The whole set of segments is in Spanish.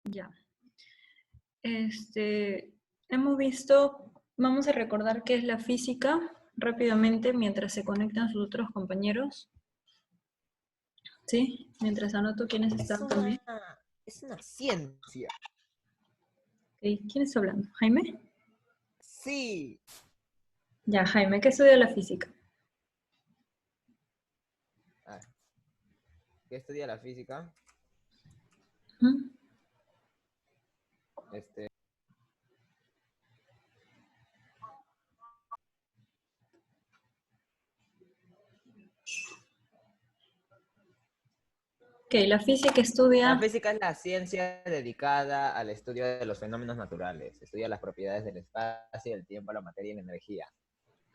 Ya. Hemos visto, vamos a recordar qué es la física rápidamente mientras se conectan sus otros compañeros. ¿Sí? Mientras anoto quiénes están también. Es una ciencia. Okay. ¿Quién está hablando? ¿Jaime? Sí. Ya, Jaime, ¿qué estudia la física? ¿Qué estudia la física? ¿Mm? Este, Ok, la física La estudia, física es la ciencia dedicada al estudio de los fenómenos naturales. Estudia las propiedades del espacio, el tiempo, la materia y la energía.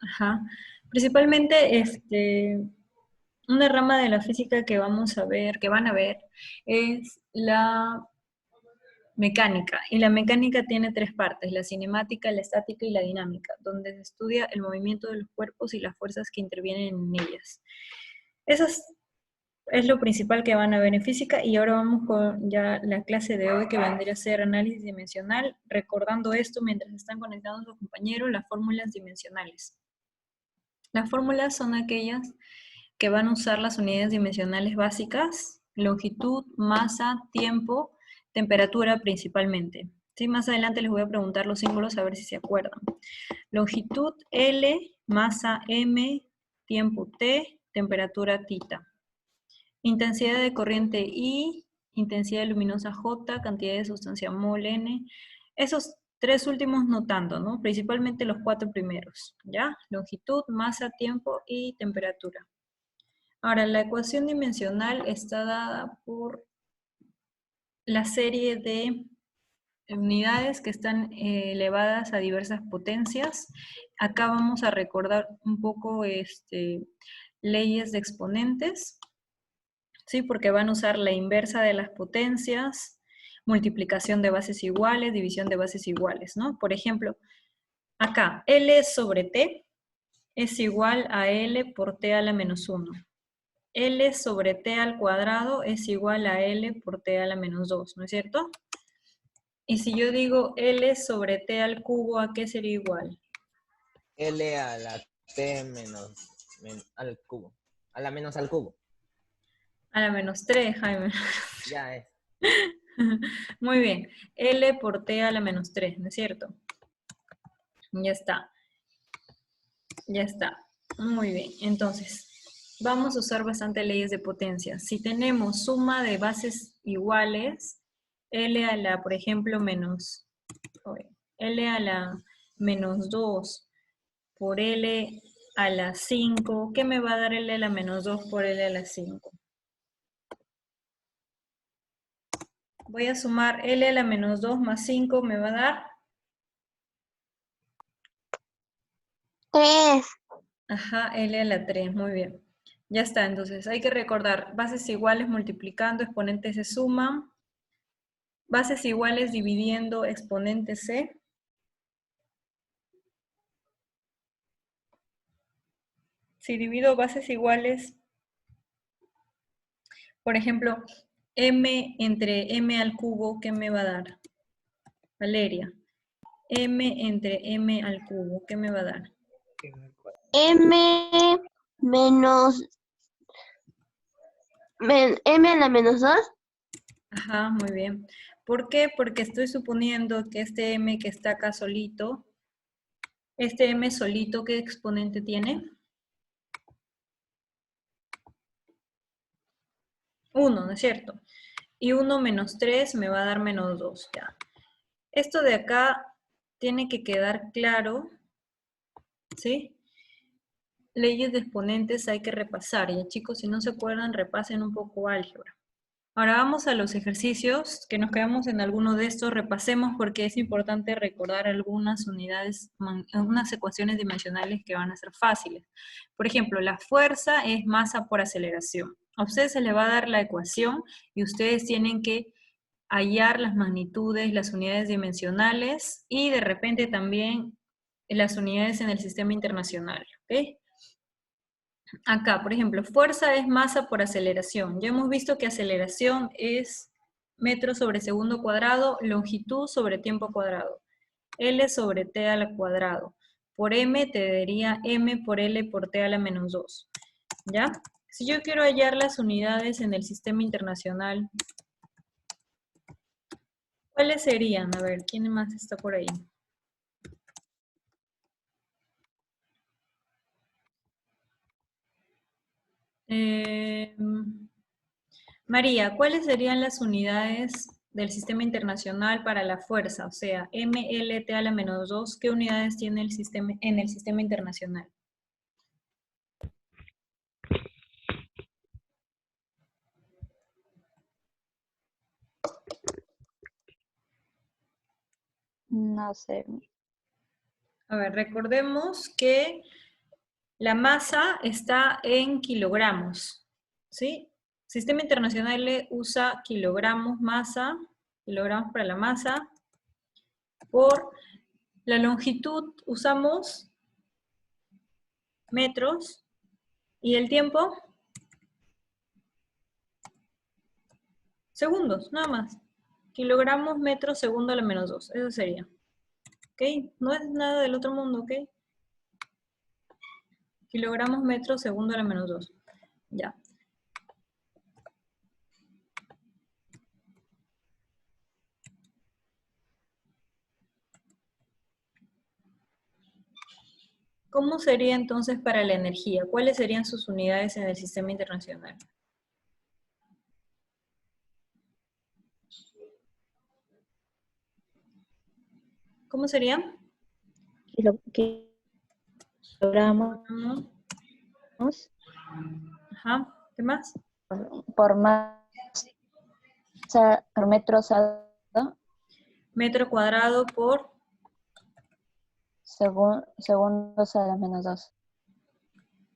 ajá, principalmente una rama de la física que vamos a ver, que van a ver, es la mecánica. Y la mecánica tiene tres partes: la cinemática, la estática y la dinámica, donde se estudia el movimiento de los cuerpos y las fuerzas que intervienen en ellas. Eso es lo principal que van a ver en física. Y ahora vamos con ya la clase de hoy, que vendría a ser análisis dimensional, recordando esto mientras están conectando sus compañeros, las fórmulas dimensionales. Las fórmulas son aquellas que van a usar las unidades dimensionales básicas: longitud, masa, tiempo, temperatura principalmente. Sí, más adelante les voy a preguntar los símbolos a ver si se acuerdan. Longitud L, masa M, tiempo T, temperatura θ. Intensidad de corriente I, intensidad luminosa J, cantidad de sustancia mol N. Esos tres últimos notando, ¿no? Principalmente los cuatro primeros, ¿ya? Longitud, masa, tiempo y temperatura. Ahora, la ecuación dimensional está dada por la serie de unidades que están elevadas a diversas potencias. Acá vamos a recordar un poco leyes de exponentes, ¿sí? Porque van a usar la inversa de las potencias, multiplicación de bases iguales, división de bases iguales, ¿no? Por ejemplo, acá, L sobre T es igual a L por T a la menos 1. L sobre T al cuadrado es igual a L por T a la menos 2, ¿no es cierto? Y si yo digo L sobre T al cubo, ¿a qué sería igual? L a la T menos al cubo. A la menos al cubo. A la menos 3, Jaime. Ya es. Muy bien. L por T a la menos 3, ¿no es cierto? Ya está. Ya está. Muy bien. Entonces, vamos a usar bastante leyes de potencia. Si tenemos suma de bases iguales, L a la, por ejemplo, L a la menos 2 por L a la 5, ¿qué me va a dar L a la menos 2 por L a la 5? Voy a sumar L a la menos 2 más 5, me va a dar 3. ajá, L a la 3, muy bien. Ya está, entonces hay que recordar, bases iguales multiplicando, exponentes se suman, bases iguales dividiendo, exponentes se. Si divido bases iguales, por ejemplo, m entre m al cubo, ¿qué me va a dar? Valeria. M entre m al cubo, ¿qué me va a dar? M menos M a la menos 2. Ajá, muy bien. ¿Por qué? Porque estoy suponiendo que este m que está acá solito, este m solito, ¿qué exponente tiene? 1, ¿no es cierto? Y 1 menos 3 me va a dar menos 2, ya. Esto de acá tiene que quedar claro, ¿sí? Leyes de exponentes hay que repasar, ya chicos, si no se acuerdan, repasen un poco álgebra. Ahora vamos a los ejercicios, que nos quedamos en alguno de estos, repasemos porque es importante recordar algunas unidades, algunas ecuaciones dimensionales que van a ser fáciles. Por ejemplo, la fuerza es masa por aceleración. A ustedes se les va a dar la ecuación y ustedes tienen que hallar las magnitudes, las unidades dimensionales y de repente también las unidades en el sistema internacional, ¿ok? Acá, por ejemplo, fuerza es masa por aceleración. Ya hemos visto que aceleración es metros sobre segundo cuadrado, longitud sobre tiempo cuadrado. L sobre T al cuadrado. Por M te daría M por L por T a la menos 2. ¿Ya? Si yo quiero hallar las unidades en el sistema internacional, ¿cuáles serían? A ver, ¿quién más está por ahí? María, ¿cuáles serían las unidades del sistema internacional para la fuerza? O sea, MLT a la menos 2, ¿qué unidades tiene el sistema, en el sistema internacional? No sé. A ver, recordemos que la masa está en kilogramos, ¿sí? Sistema internacional usa kilogramos masa, kilogramos para la masa, por la longitud usamos metros, y el tiempo, segundos, nada más. Kilogramos, metros, segundo a la menos 2, eso sería. ¿Ok? No es nada del otro mundo, ¿ok? Kilogramos, metros, segundo a la menos 2. Ya. ¿Cómo sería entonces para la energía? ¿Cuáles serían sus unidades en el sistema internacional? ¿Cómo serían? Kilogramos Ajá. ¿Qué más? por masa por metro cuadrado, Metro cuadrado por... segundos a la menos 2.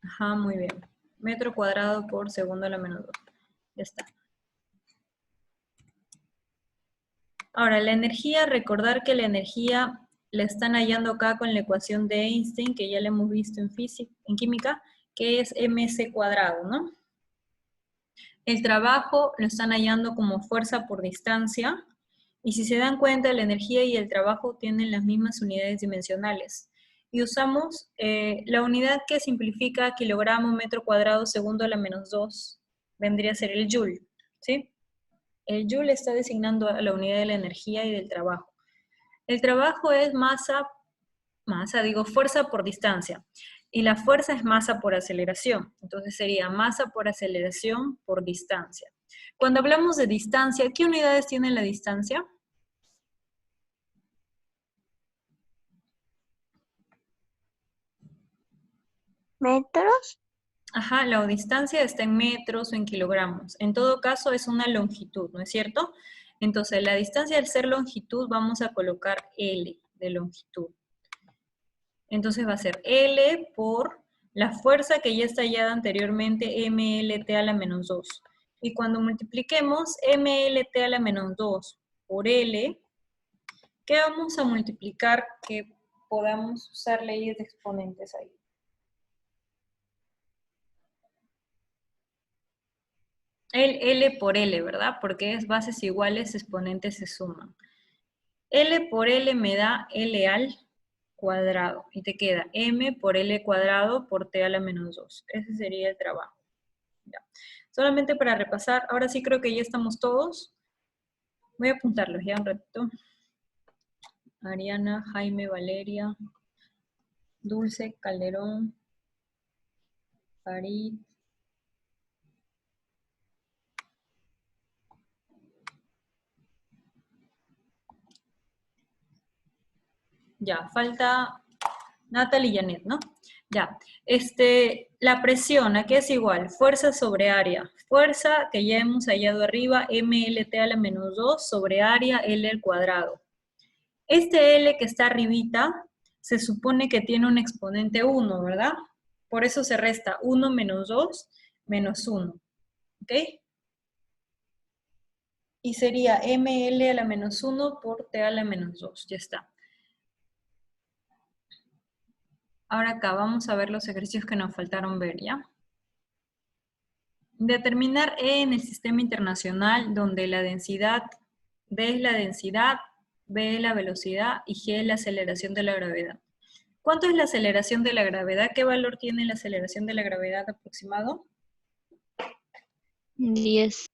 Ajá, muy bien. Metro cuadrado por segundo a la menos 2. Ya está. Ahora, la energía, recordar que la energía la están hallando acá con la ecuación de Einstein, que ya la hemos visto en física, en química, que es mc cuadrado, ¿no? El trabajo lo están hallando como fuerza por distancia, y si se dan cuenta, la energía y el trabajo tienen las mismas unidades dimensionales. Y usamos la unidad que simplifica kilogramo, metro cuadrado, segundo a la menos 2, vendría a ser el joule, ¿sí? El joule está designando a la unidad de la energía y del trabajo. El trabajo es fuerza por distancia. Y la fuerza es masa por aceleración. Entonces sería masa por aceleración por distancia. Cuando hablamos de distancia, ¿qué unidades tiene la distancia? ¿Metros? Ajá, la distancia está en metros o en kilogramos. En todo caso es una longitud, ¿no es cierto? Entonces la distancia al ser longitud vamos a colocar L de longitud. Entonces va a ser L por la fuerza que ya está hallada anteriormente, MLT a la menos 2. Y cuando multipliquemos MLT a la menos 2 por L, ¿qué vamos a multiplicar que podamos usar leyes de exponentes ahí? El L por L, ¿verdad? Porque es bases iguales, exponentes se suman. L por L me da L al cuadrado. Y te queda M por L cuadrado por T a la menos 2. Ese sería el trabajo. Ya. Solamente para repasar, ahora sí creo que ya estamos todos. Voy a apuntarlos ya un ratito. Ariana, Jaime, Valeria, Dulce, Calderón, Farid. Ya, falta Natalie y Janet, ¿no? Ya, la presión, ¿a qué es igual? Fuerza sobre área. Fuerza que ya hemos hallado arriba, MLT a la menos 2 sobre área L al cuadrado. Este L que está arribita, se supone que tiene un exponente 1, ¿verdad? Por eso se resta 1 menos 2 menos 1, ¿ok? Y sería ML a la menos 1 por T a la menos 2, ya está. Ahora acá vamos a ver los ejercicios que nos faltaron ver, ¿ya? Determinar E en el sistema internacional, donde la densidad, D es la densidad, B es la velocidad y G es la aceleración de la gravedad. ¿Cuánto es la aceleración de la gravedad? ¿Qué valor tiene la aceleración de la gravedad aproximado? 10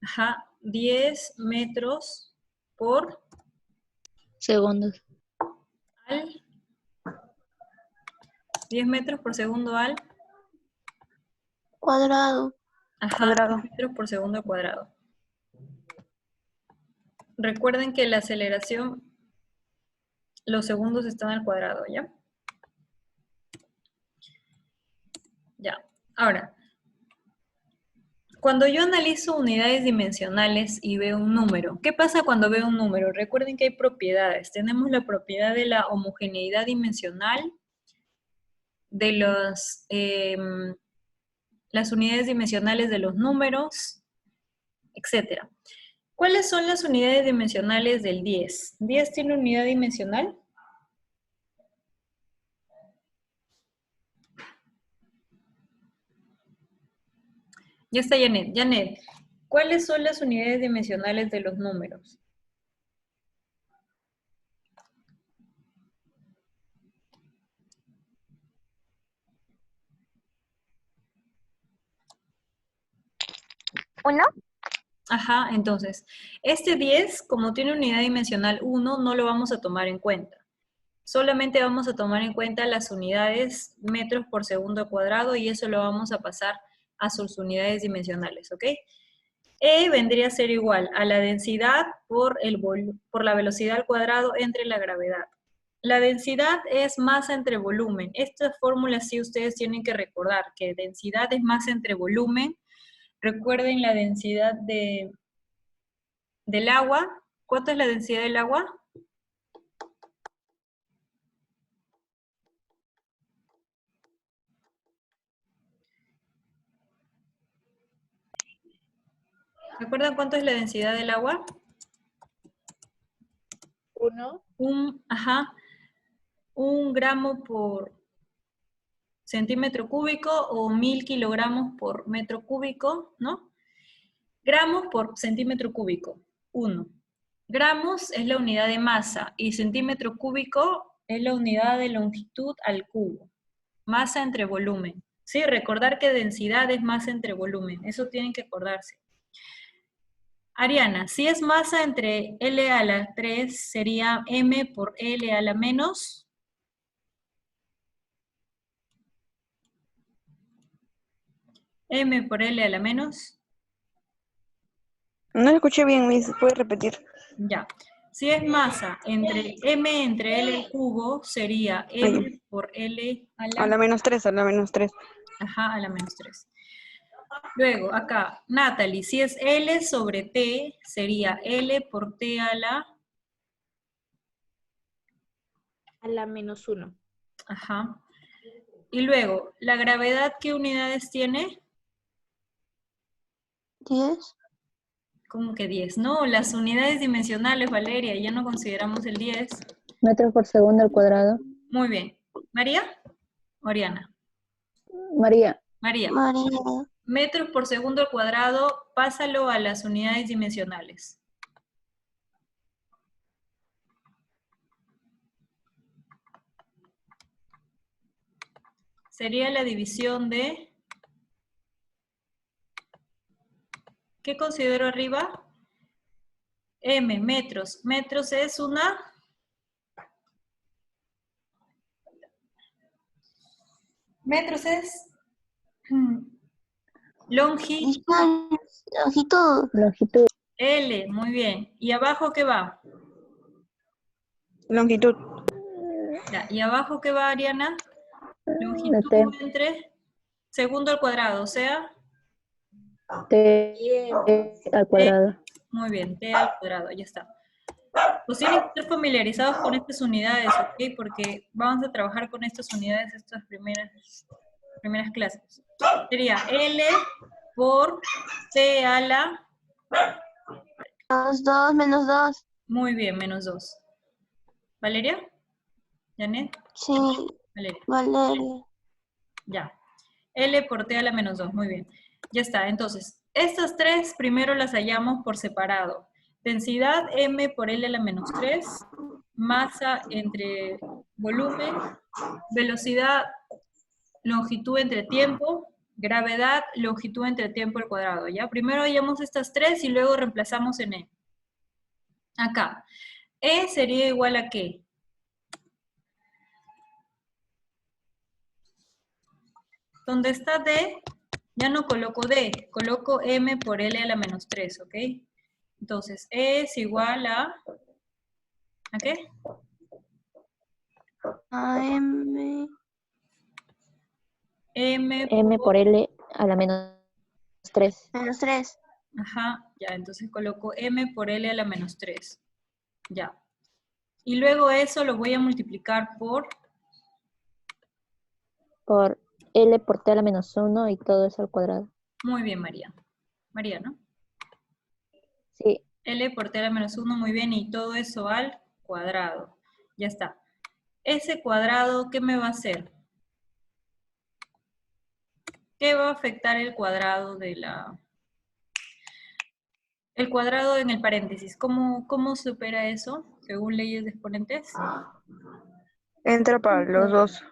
Ajá, 10 metros por segundos. al 10 metros por segundo al Cuadrado. ajá, 10 metros por segundo al cuadrado. Recuerden que la aceleración, los segundos están al cuadrado, ¿ya? Ya. Ahora, cuando yo analizo unidades dimensionales y veo un número, ¿qué pasa cuando veo un número? Recuerden que hay propiedades. Tenemos la propiedad de la homogeneidad dimensional, de las unidades dimensionales de los números, etc. ¿Cuáles son las unidades dimensionales del 10? ¿10 tiene unidad dimensional? Ya está Janet. Janet, ¿cuáles son las unidades dimensionales de los números? ¿Uno? Ajá, entonces, este 10, como tiene unidad dimensional 1, no lo vamos a tomar en cuenta. Solamente vamos a tomar en cuenta las unidades metros por segundo cuadrado y eso lo vamos a pasar a sus unidades dimensionales, ¿ok? E vendría a ser igual a la densidad por la velocidad al cuadrado entre la gravedad. La densidad es masa entre volumen. Esta fórmula sí ustedes tienen que recordar, que densidad es masa entre volumen. Recuerden la densidad del agua. ¿Cuánto es la densidad del agua? ¿Recuerdan cuánto es la densidad del agua? 1. Un gramo por centímetro cúbico o 1000 kilogramos por metro cúbico, ¿no? Gramos por centímetro cúbico, 1. Gramos es la unidad de masa y centímetro cúbico es la unidad de longitud al cubo. Masa entre volumen. Sí, recordar que densidad es masa entre volumen. Eso tienen que acordarse. Ariana, si es masa entre L a la 3, sería M por L a la menos. M por L a la menos. No lo escuché bien, Miss. ¿Puede repetir? Ya. Si es masa entre M entre L al cubo, sería M por L a la... A la menos 3, a la menos 3. Ajá, a la menos 3. Luego, acá, Natalie, si es L sobre T, sería L por T a la... A la menos 1. Ajá. Y luego, ¿la gravedad qué unidades tiene? 10. ¿Cómo que 10? No, las unidades dimensionales, Valeria, ya no consideramos el 10. Metros por segundo al cuadrado. Muy bien. ¿María? Oriana. María. María. María. Metros por segundo al cuadrado, pásalo a las unidades dimensionales. Sería la división de... ¿Qué considero arriba? M, metros. Metros es una... Metros es... Longitud. Longitud. Longitud. L, muy bien. ¿Y abajo qué va? Longitud. Ya, ¿y abajo qué va, Ariana? Longitud T. entre segundo al cuadrado, o sea... T al cuadrado. Muy bien, T al cuadrado, ya está. Pues tienen que estar familiarizados con estas unidades, ¿ok? Porque vamos a trabajar con estas unidades estas primeras clases. Sería L por T a la... Menos 2, menos 2. Muy bien, menos 2. ¿Valeria? ¿Janet? Sí, Valeria. Valeria. Ya. L por T a la menos 2, muy bien. Ya está, entonces, estas tres primero las hallamos por separado. Densidad m por L a la menos 3, masa entre volumen, velocidad, longitud entre tiempo, gravedad, longitud entre tiempo al cuadrado, ¿ya? Primero hallamos estas tres y luego reemplazamos en E. Acá, E sería igual a ¿qué? Donde está D, ya no coloco D, coloco M por L a la menos 3, ¿ok? Entonces, E es igual a qué? AM. M por L a la menos 3. Menos 3. Ajá, ya, entonces coloco M por L a la menos 3. Ya. Y luego eso lo voy a multiplicar por L por T a la menos 1 y todo eso al cuadrado. Muy bien, María. María, ¿no? Sí, L por T a la menos 1, muy bien, y todo eso al cuadrado. Ya está. Ese cuadrado, ¿qué me va a hacer? ¿Qué va a afectar el cuadrado de la... El cuadrado en el paréntesis? ¿Cómo se opera eso, según leyes de exponentes? Entra para los dos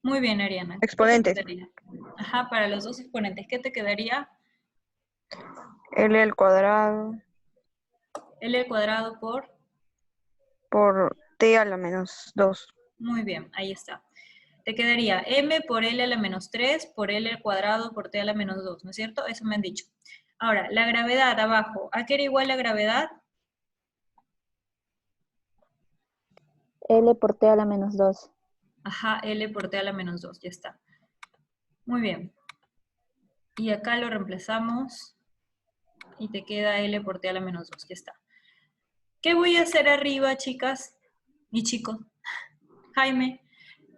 Muy bien, Ariana. ¿Qué te exponentes. quedaría? Ajá, para los dos exponentes. ¿Qué te quedaría? L al cuadrado L al cuadrado por T a la menos 2. Muy bien, ahí está. Te quedaría M por L a la menos 3 por L al cuadrado por T a la menos 2, ¿no es cierto? Eso me han dicho. Ahora, la gravedad abajo. ¿A qué era igual la gravedad? L por T a la menos 2. Ajá, L por T a la menos 2, ya está. Muy bien. Y acá lo reemplazamos y te queda L por T a la menos 2, ya está. ¿Qué voy a hacer arriba, chicas y chicos? Jaime,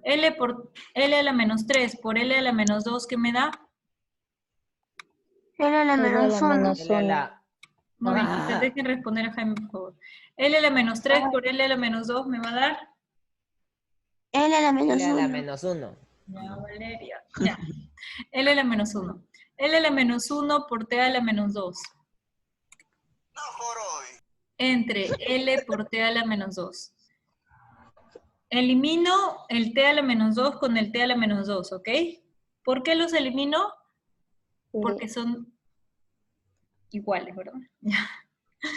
L por L a la menos 3 por L a la menos 2, ¿qué me da? L a la L a menos la 1. menos L a 1. la... Muy bien, y dejen responder a Jaime, por favor. L a la menos 3 por L a la menos 2, ¿me va a dar? L a la menos L a la 1. menos 1. Ya, Valeria. Ya. L a la menos 1. L a la menos 1 por T a la menos 2. Entre L por T a la menos 2. Elimino el T a la menos 2 con el T a la menos 2, ¿ok? ¿Por qué los elimino? Porque son iguales, ¿verdad? Ya.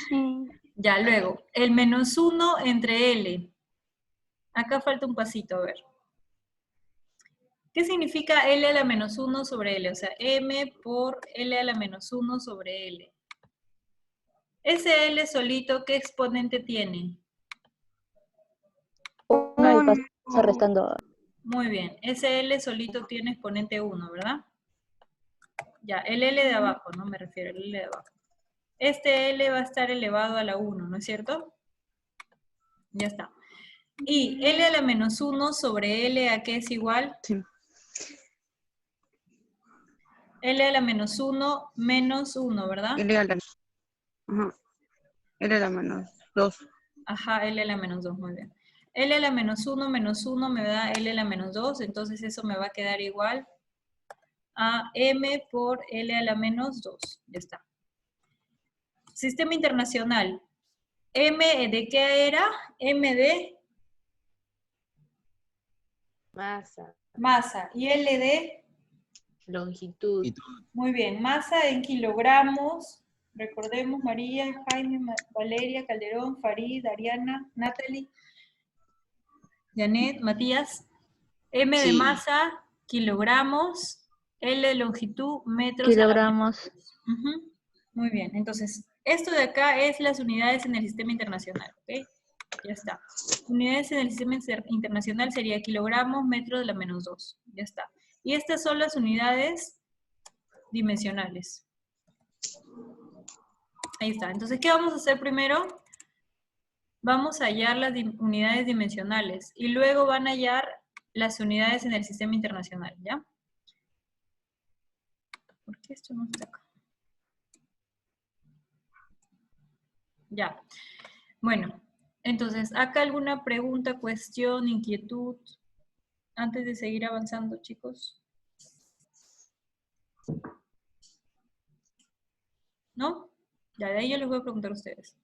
Sí. Ya, luego, el menos 1 entre L. Acá falta un pasito, a ver. ¿Qué significa L a la menos 1 sobre L? O sea, M por L a la menos 1 sobre L. Ese L solito, ¿qué exponente tiene? 1 y pasa restando. Muy bien. Ese L solito tiene exponente 1, ¿verdad? Ya, el L de abajo, no me refiero, el L de abajo. Este L va a estar elevado a la 1, ¿no es cierto? Ya está. Y L a la menos 1 sobre L, ¿a qué es igual? Sí. L a la menos 1 menos 1, ¿verdad? L a la, ajá. L a la menos 2. Ajá, L a la menos 2, muy bien. L a la menos 1 menos 1 me da L a la menos 2, entonces eso me va a quedar igual a M por L a la menos 2. Ya está. Sistema internacional. M de qué era? M de Masa, masa. Y L de, longitud, muy bien, masa en kilogramos. Recordemos María, Jaime, Valeria, Calderón, Farid, Ariana, Natalie, Janet, Matías. M de masa, kilogramos. L de longitud, metros a la Kilogramos. Ujú. Muy bien, entonces, esto de acá es las unidades en el sistema internacional, ¿ok? Ya está. Unidades en el sistema internacional sería kilogramos, metros de la menos 2. Ya está. Y estas son las unidades dimensionales. Ahí está. Entonces, ¿qué vamos a hacer primero? Vamos a hallar las unidades dimensionales y luego van a hallar las unidades en el sistema internacional, ¿ya? ¿Por qué esto no está acá? Ya. Bueno, entonces, ¿acá alguna pregunta, cuestión, inquietud? Antes de seguir avanzando, chicos. ¿No? Ya, de ahí yo les voy a preguntar a ustedes.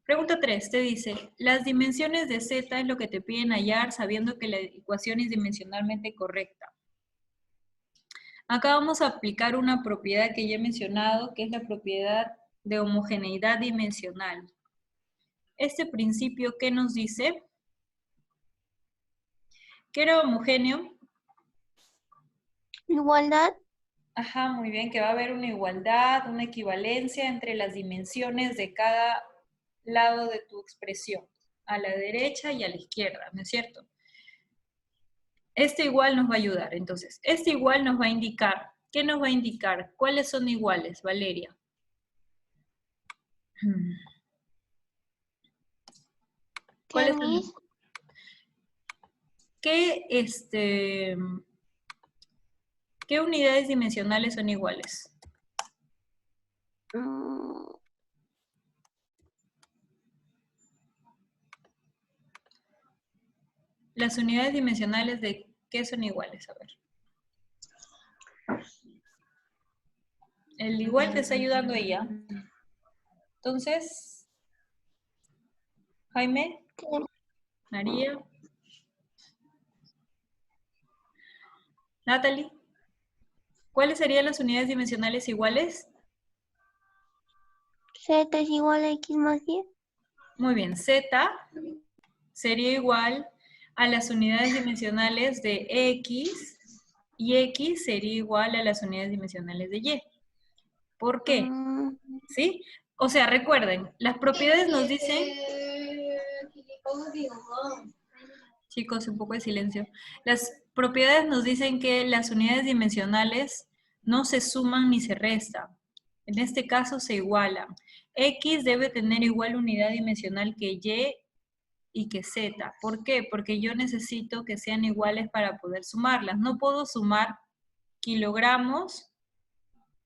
Pregunta 3, te dice, las dimensiones de z es lo que te piden hallar sabiendo que la ecuación es dimensionalmente correcta. Acá vamos a aplicar una propiedad que ya he mencionado, que es la propiedad de homogeneidad dimensional. Este principio, ¿qué nos dice? ¿Qué era homogéneo? Igualdad. Ajá, muy bien, que va a haber una igualdad, una equivalencia entre las dimensiones de cada lado de tu expresión, a la derecha y a la izquierda, ¿no es cierto? Este igual nos va a ayudar, entonces, este igual nos va a indicar, ¿qué nos va a indicar? ¿Cuáles son iguales, Valeria? ¿Cuáles son iguales? ¿Qué unidades dimensionales son iguales? Las unidades dimensionales de ¿qué son iguales? A ver. El igual te está ayudando ella. Entonces, Jaime, María, Natalie, ¿cuáles serían las unidades dimensionales iguales? Z es igual a X más Y. Muy bien, Z sería igual a las unidades dimensionales de X y X sería igual a las unidades dimensionales de Y. ¿Por qué? ¿Sí? O sea, recuerden, las propiedades nos dicen... Chicos, un poco de silencio. Las propiedades nos dicen que las unidades dimensionales no se suman ni se restan. En este caso se igualan. X debe tener igual unidad dimensional que Y que Z. ¿Por qué? Porque yo necesito que sean iguales para poder sumarlas. No puedo sumar kilogramos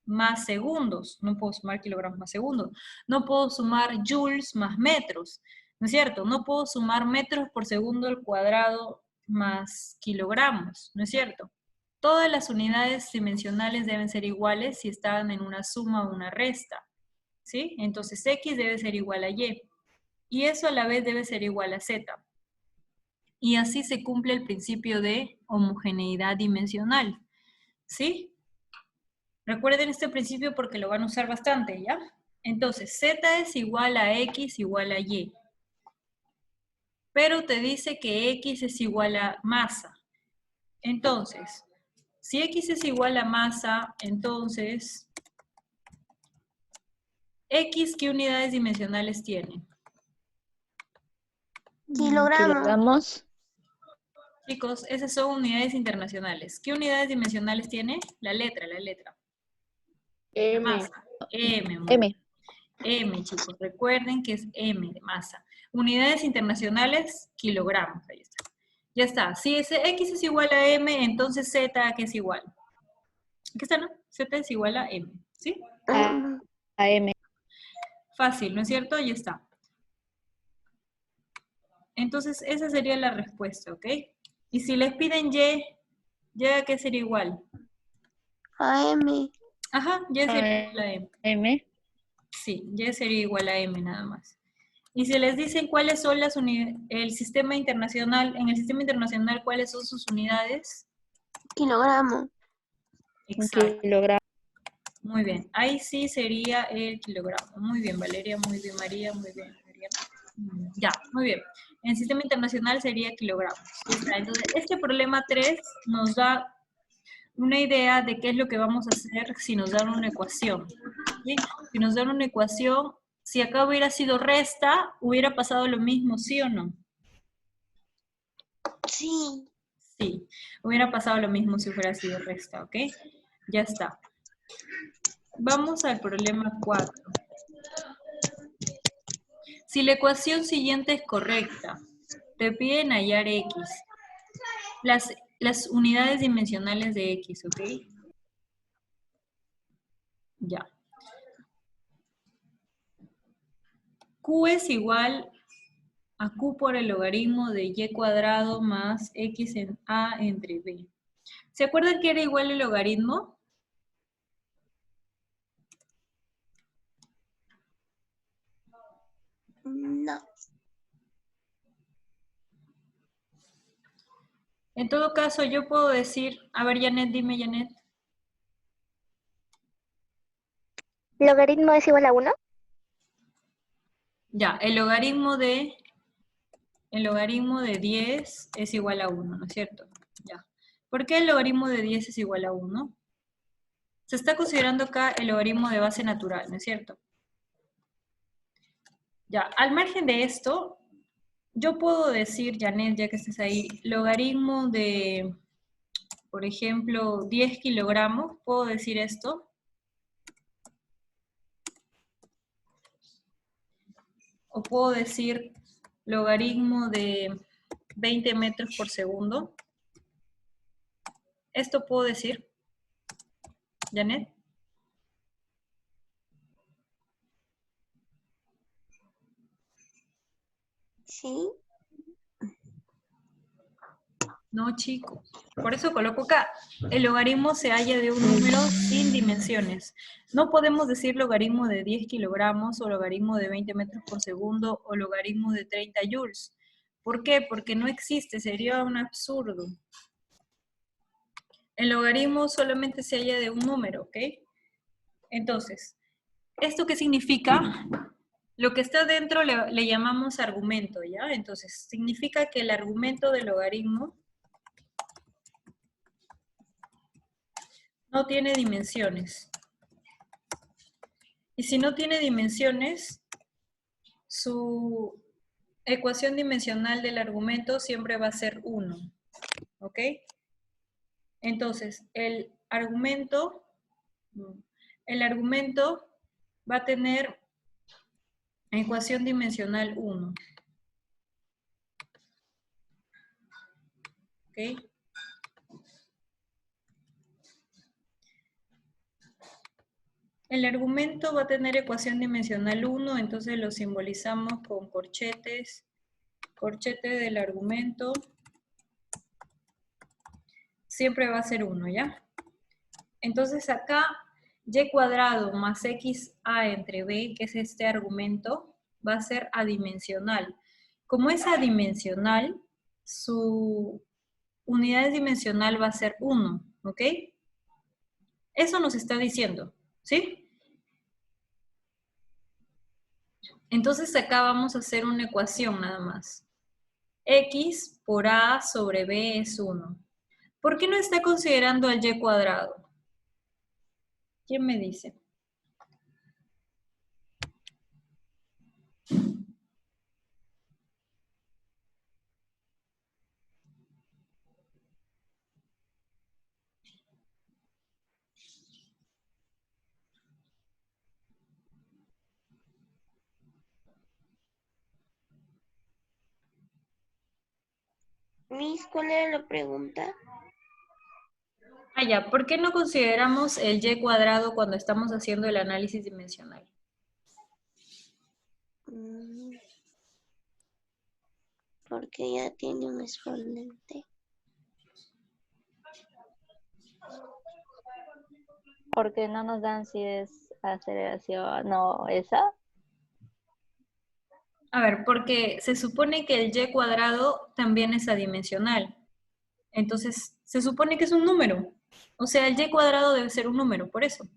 más segundos. No puedo sumar kilogramos más segundos. No puedo sumar joules más metros. ¿No es cierto? No puedo sumar metros por segundo al cuadrado más kilogramos. ¿No es cierto? Todas las unidades dimensionales deben ser iguales si están en una suma o una resta. ¿Sí? Entonces X debe ser igual a Y. Y eso a la vez debe ser igual a Z. Y así se cumple el principio de homogeneidad dimensional. ¿Sí? Recuerden este principio porque lo van a usar bastante, ¿ya? Entonces, Z es igual a X igual a Y. Pero te dice que X es igual a masa. Entonces, si X es igual a masa, entonces, X, ¿qué unidades dimensionales tiene? Kilogramos. Chicos, esas son unidades internacionales. ¿Qué unidades dimensionales tiene? La letra. M. Masa. M. M. M, chicos. Recuerden que es M de masa. Unidades internacionales, kilogramos. Ahí está. Ya está. Si ese X es igual a M, entonces Z, ¿qué es igual? Aquí está, ¿no? Z es igual a M. ¿Sí? A M. Fácil, ¿no es cierto? Ya está. Entonces, esa sería la respuesta, ¿ok? Y si les piden Y a qué sería igual. A M. Ajá, Y sería igual a M. M. Sí, Y sería igual a M nada más. Y si les dicen cuáles son las unidades, en el sistema internacional, ¿cuáles son sus unidades? Kilogramo. Exacto. Kilogramo. Muy bien, ahí sí sería el kilogramo. Muy bien, Valeria, muy bien, María, muy bien, Mariana. Ya, muy bien. En el sistema internacional sería kilogramos. Ya está. Entonces, este problema 3 nos da una idea de qué es lo que vamos a hacer si nos dan una ecuación. ¿Sí? Si nos dan una ecuación, si acá hubiera sido resta, hubiera pasado lo mismo, ¿sí o no? Sí. Sí, hubiera pasado lo mismo si hubiera sido resta, ¿ok? Ya está. Vamos al problema 4. Si la ecuación siguiente es correcta, te piden hallar X. Las unidades dimensionales de X, ¿ok? Ya. Q es igual a Q por el logaritmo de Y cuadrado más X en A entre B. ¿Se acuerdan que era igual el logaritmo? No. En todo caso, yo puedo decir, a ver, Janet, dime, Janet. ¿Logaritmo es igual a 1? Ya, el logaritmo de 10 es igual a 1, ¿no es cierto? Ya. ¿Por qué el logaritmo de 10 es igual a 1? Se está considerando acá el logaritmo de base natural, ¿no es cierto? Ya, al margen de esto, yo puedo decir, Janet, ya que estés ahí, logaritmo de, por ejemplo, 10 kilogramos, ¿puedo decir esto? O puedo decir logaritmo de 20 metros por segundo. ¿Esto puedo decir, Janet? Sí. No, chicos. Por eso coloco acá. El logaritmo se halla de un número sin dimensiones. No podemos decir logaritmo de 10 kilogramos o logaritmo de 20 metros por segundo o logaritmo de 30 joules. ¿Por qué? Porque no existe, sería un absurdo. El logaritmo solamente se halla de un número, ¿ok? Entonces, ¿esto qué significa? Lo que está dentro le llamamos argumento, ¿ya? Entonces, significa que el argumento del logaritmo no tiene dimensiones. Y si no tiene dimensiones, su ecuación dimensional del argumento siempre va a ser 1. ¿Ok? Entonces, el argumento va a tener ecuación dimensional 1. ¿Ok? El argumento va a tener ecuación dimensional 1, entonces lo simbolizamos con corchetes. Corchete del argumento siempre va a ser 1, ¿ya? Entonces acá, y cuadrado más xa entre b, que es este argumento, va a ser adimensional. Como es adimensional, su unidad dimensional va a ser 1, ¿ok? Eso nos está diciendo, ¿sí? Entonces acá vamos a hacer una ecuación nada más. X por A sobre B es 1. ¿Por qué no está considerando al y cuadrado? ¿Quién me dice? Miss, ¿cuál era la pregunta? Ah, ya. ¿Por qué no consideramos el y cuadrado cuando estamos haciendo el análisis dimensional? Porque ya tiene un exponente. Porque no nos dan si es aceleración o esa. A ver, porque se supone que el y cuadrado también es adimensional. Entonces, se supone que es un número. O sea, el y cuadrado debe ser un número, por eso.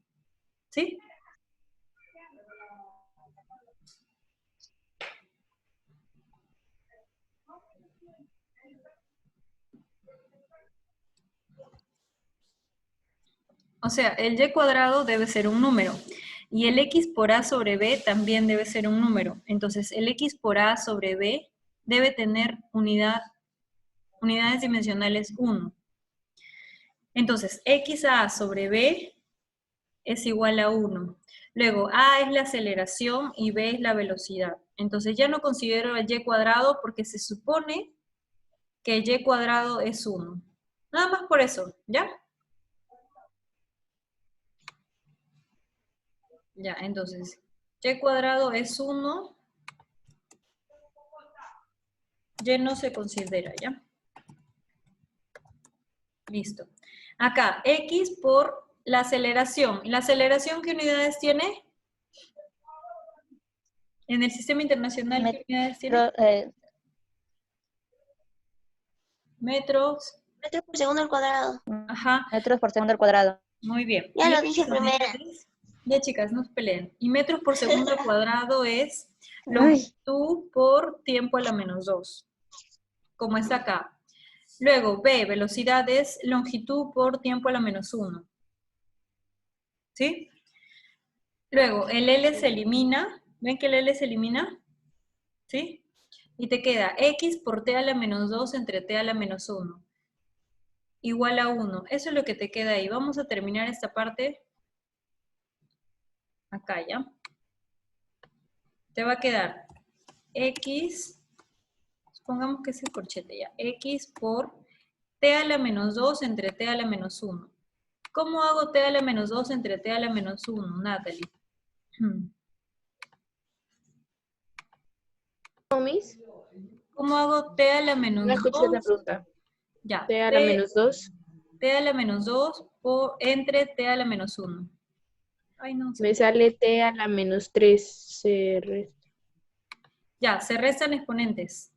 ¿Sí? O sea, el y cuadrado debe ser un número. Y el x por a sobre b también debe ser un número. Entonces, el x por a sobre b debe tener unidades dimensionales 1. Entonces, xa sobre b es igual a 1. Luego, a es la aceleración y b es la velocidad. Entonces, ya no considero el y cuadrado porque se supone que el y cuadrado es 1. Nada más por eso, ¿ya? Ya, entonces, y cuadrado es 1, y no se considera, ¿ya? Listo. Acá, x por la aceleración. ¿La aceleración qué unidades tiene? En el sistema internacional, ¿qué unidades tiene? Metros. Metros por segundo al cuadrado. Ajá, Metros por segundo al cuadrado. muy bien. Ya ¿Y lo en dije las primero. unidades? Ya, chicas, no se peleen. Y metros por segundo al cuadrado es Ay. longitud por tiempo a la menos 2, como está acá. Luego, B, velocidad es longitud por tiempo a la menos 1. ¿Sí? Luego, el L se elimina. ¿Ven que el L se elimina? ¿Sí? Y te queda X por T a la menos 2 entre T a la menos 1. Igual a 1. Eso es lo que te queda ahí. Vamos a terminar esta parte. Acá ya. Te va a quedar X, supongamos que es el corchete ya. X por T a la menos 2 entre T a la menos 1. ¿Cómo hago T a la menos 2 entre T a la menos 1, Natalie? ¿No, Miss? ¿Cómo hago T a la menos No escuché la 2? pregunta. Ya. T a la menos 2. T a la menos 2 entre T a la menos 1. Ay, no. Me sale T a la menos 3. Ya, se restan exponentes.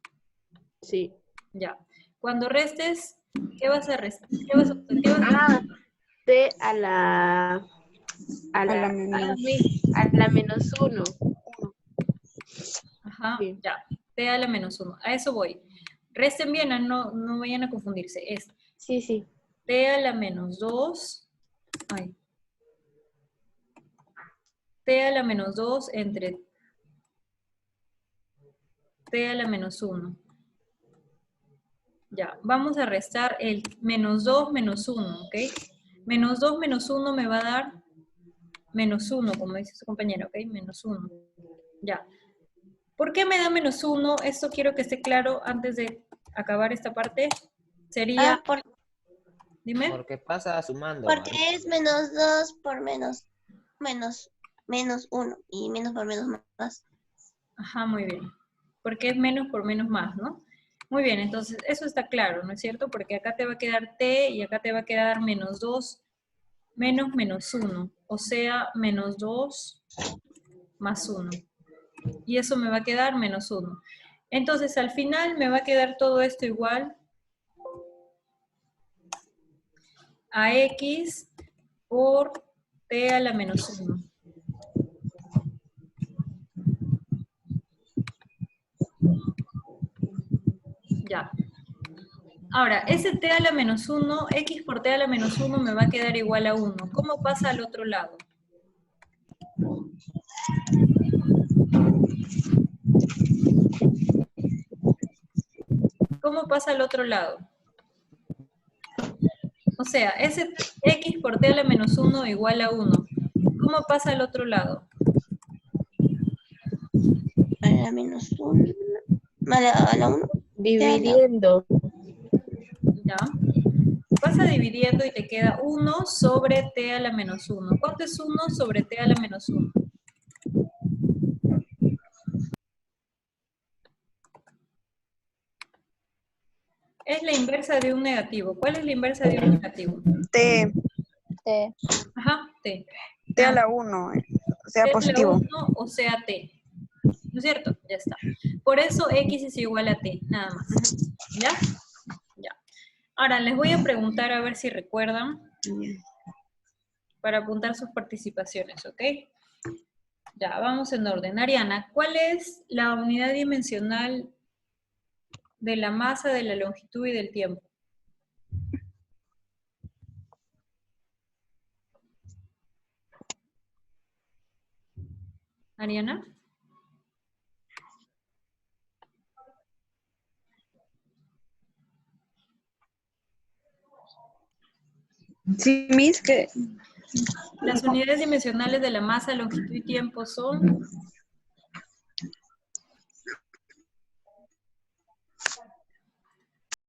Sí. Ya. Cuando restes, ¿qué vas a restar? ¿Qué vas a T a la... A la la, menos- a la menos 1. Ajá, Sí. ya. T a la menos 1. A eso voy. Resten bien, no vayan a confundirse. Es Sí, sí. T a la menos 2. Ay. T a la menos 2 entre T a la menos 1. Ya, vamos a restar el menos 2 menos 1, ¿ok? Menos 2 menos 1 me va a dar menos 1, como dice su compañero, ¿ok? Menos 1. Ya. ¿Por qué me da menos 1? Esto quiero que esté claro antes de acabar esta parte. Sería, dime. Porque pasa sumando. Porque es menos 2 por menos 1 y menos por menos más. Ajá, muy bien. Porque es menos por menos más, ¿no? Muy bien, entonces eso está claro, ¿no es cierto? Porque acá te va a quedar t y acá te va a quedar menos 2 menos menos 1. O sea, menos 2 más 1. Y eso me va a quedar menos 1. Entonces al final me va a quedar todo esto igual a x por t a la menos 1. Ya. Ahora, ese t a la menos 1, x por t a la menos 1 me va a quedar igual a 1. ¿Cómo pasa al otro lado? ¿Cómo pasa al otro lado? O sea, ese x por t a la menos 1 igual a 1. ¿Cómo pasa al otro lado? A la menos 1. A la 1. Dividiendo. ¿Ya? Pasa dividiendo y te queda 1 sobre t a la menos 1. ¿Cuánto es 1 sobre t a la menos 1? Es la inversa de un negativo. ¿Cuál es la inversa de un negativo? T, Ajá, t. T a la 1, sea T positivo. a la 1 o sea t. ¿No es cierto? Ya está. Por eso x es igual a t, nada más. ¿Ya? Ya. Ahora, les voy a preguntar a ver si recuerdan para apuntar sus participaciones, ¿ok? Ya, vamos en orden. Ariana, ¿cuál es la unidad dimensional de la masa, de la longitud y del tiempo? Ariana. Sí, Miss, que Las unidades dimensionales de la masa, longitud y tiempo son